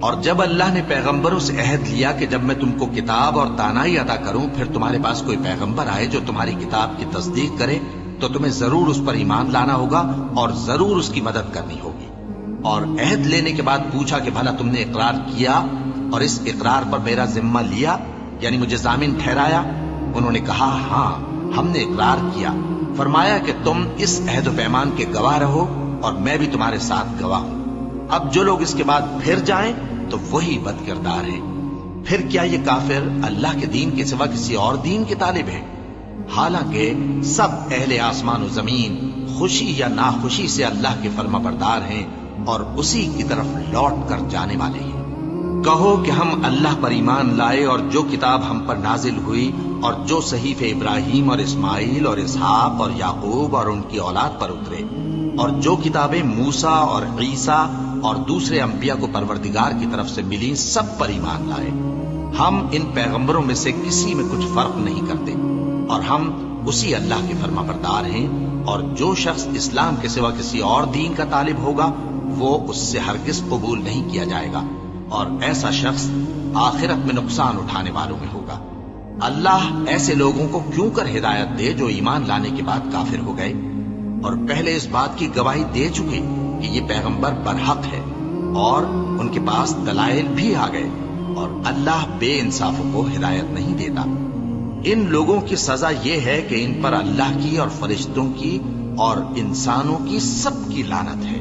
اور جب اللہ نے پیغمبروں سے عہد لیا کہ جب میں تم کو کتاب اور دانائی عطا کروں پھر تمہارے پاس کوئی پیغمبر آئے جو تمہاری کتاب کی تصدیق کرے تو تمہیں ضرور اس پر ایمان لانا ہوگا اور ضرور اس کی مدد کرنی ہوگی۔ اور عہد لینے کے بعد پوچھا کہ بھلا تم نے اقرار کیا اور اس اقرار پر میرا ذمہ لیا، یعنی مجھے ضامن ٹھہرایا؟ انہوں نے کہا ہاں ہم نے اقرار کیا۔ فرمایا کہ تم اس عہد و پیمان کے گواہ رہو اور میں بھی تمہارے ساتھ گواہ ہوں۔ اب جو لوگ اس کے بعد پھر جائیں تو وہی بد کردار ہیں۔ پھر کیا یہ کافر اللہ کے دین کے سوا کسی اور دین کے طالب ہیں؟ حالانکہ سب اہل آسمان و زمین خوشی یا ناخوشی سے اللہ کے فرما بردار ہیں اور اسی کی طرف لوٹ کر جانے والے ہیں۔ کہو کہ ہم اللہ پر ایمان لائے اور جو کتاب ہم پر نازل ہوئی اور جو صحیفے ابراہیم اور اسماعیل اور اسحاق اور یعقوب اور ان کی اولاد پر اترے اور جو کتابیں موسیٰ اور عیسیٰ اور دوسرے انبیاء کو پروردگار کی طرف سے ملی سب پر ایمان لائے۔ ہم ان پیغمبروں میں سے کسی میں کچھ فرق نہیں کرتے اور ہم اسی اللہ کے فرما بردار ہیں، اور جو شخص اسلام کے سوا کسی اور دین کا طالب ہوگا وہ اس سے ہرگز قبول نہیں کیا جائے گا، اور ایسا شخص آخرت میں نقصان اٹھانے والوں میں ہوگا۔ اللہ ایسے لوگوں کو کیوں کر ہدایت دے جو ایمان لانے کے بعد کافر ہو گئے اور پہلے اس بات کی گواہی دے چکے کہ یہ پیغمبر برحق ہے اور ان کے پاس دلائل بھی آ گئے، اور اللہ بے انصافوں کو ہدایت نہیں دیتا۔ ان لوگوں کی سزا یہ ہے کہ ان پر اللہ کی اور فرشتوں کی اور انسانوں کی سب کی لعنت ہے،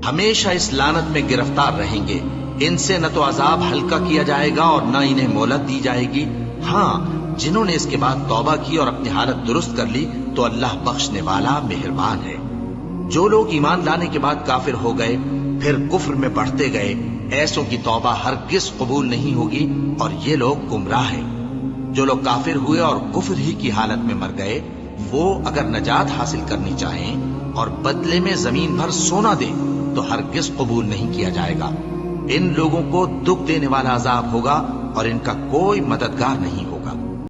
ہمیشہ اس لعنت میں گرفتار رہیں گے۔ ان سے نہ تو عذاب ہلکا کیا جائے گا اور نہ انہیں مہلت دی جائے گی۔ ہاں جنہوں نے اس کے بعد توبہ کی اور اپنی حالت درست کر لی تو اللہ بخشنے والا مہربان ہے۔ جو لوگ ایمان لانے کے بعد کافر ہو گئے پھر کفر میں بڑھتے گئے ایسوں کی توبہ ہرگز قبول نہیں ہوگی اور یہ لوگ گمراہ ہیں۔ جو لوگ کافر ہوئے اور کفر ہی کی حالت میں مر گئے وہ اگر نجات حاصل کرنی چاہیں اور بدلے میں زمین بھر سونا دیں تو ہرگز قبول نہیں کیا جائے گا۔ ان لوگوں کو دکھ دینے والا عذاب ہوگا اور ان کا کوئی مددگار نہیں